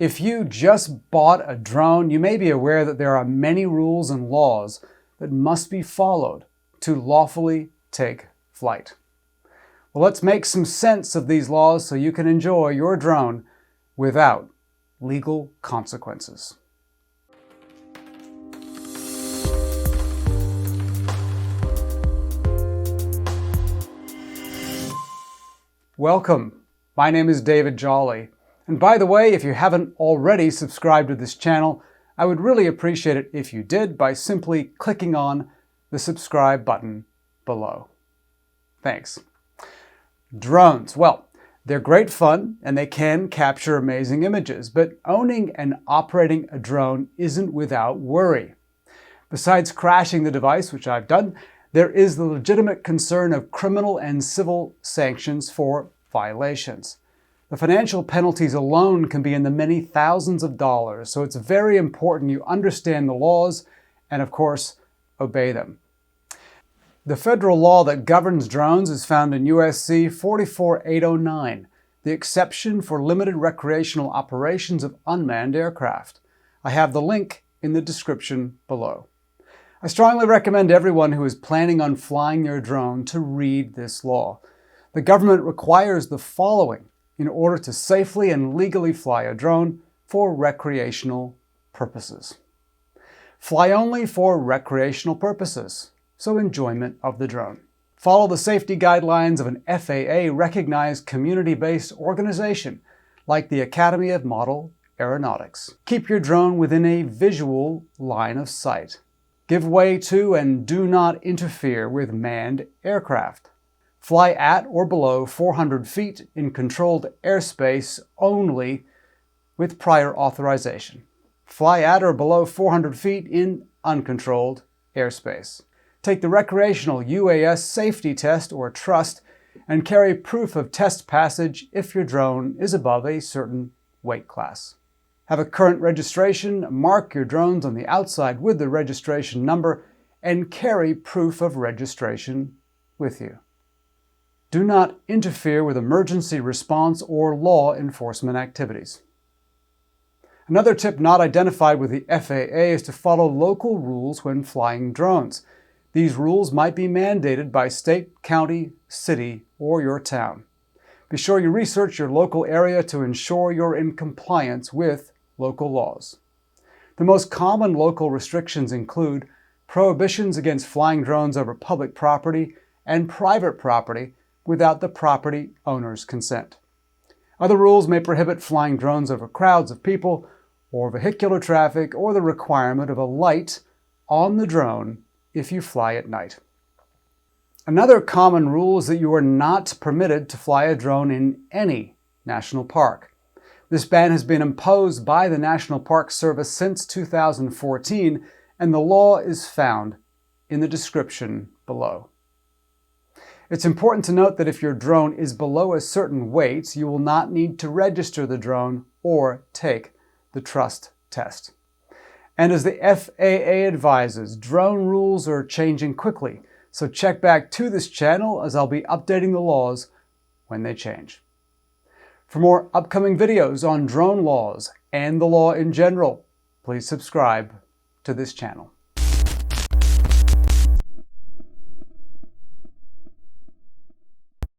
If you just bought a drone, you may be aware that there are many rules and laws that must be followed to lawfully take flight. Well, let's make some sense of these laws so you can enjoy your drone without legal consequences. Welcome. My name is David Jolly. And by the way, if you haven't already subscribed to this channel, I would really appreciate it if you did by simply clicking on the subscribe button below. Thanks. Drones. Well, they're great fun and they can capture amazing images, but owning and operating a drone isn't without worry. Besides crashing the device, which I've done, there is the legitimate concern of criminal and civil sanctions for violations. The financial penalties alone can be in the many thousands of dollars, so it's very important you understand the laws and, of course, obey them. The federal law that governs drones is found in USC 44809, the exception for limited recreational operations of unmanned aircraft. I have the link in the description below. I strongly recommend everyone who is planning on flying your drone to read this law. The government requires the following in order to safely and legally fly a drone for recreational purposes. Fly only for recreational purposes, so enjoyment of the drone. Follow the safety guidelines of an FAA-recognized community-based organization like the Academy of Model Aeronautics. Keep your drone within a visual line of sight. Give way to and do not interfere with manned aircraft. Fly at or below 400 feet in controlled airspace only with prior authorization. Fly at or below 400 feet in uncontrolled airspace. Take the recreational UAS safety test or trust and carry proof of test passage if your drone is above a certain weight class. Have a current registration, mark your drones on the outside with the registration number, and carry proof of registration with you. Do not interfere with emergency response or law enforcement activities. Another tip not identified with the FAA is to follow local rules when flying drones. These rules might be mandated by state, county, city, or your town. Be sure you research your local area to ensure you're in compliance with local laws. The most common local restrictions include prohibitions against flying drones over public property and private property without the property owner's consent. Other rules may prohibit flying drones over crowds of people or vehicular traffic or the requirement of a light on the drone if you fly at night. Another common rule is that you are not permitted to fly a drone in any national park. This ban has been imposed by the National Park Service since 2014, and the law is found in the description below. It's important to note that if your drone is below a certain weight, you will not need to register the drone or take the trust test. And as the FAA advises, drone rules are changing quickly, so check back to this channel as I'll be updating the laws when they change. For more upcoming videos on drone laws and the law in general, please subscribe to this channel.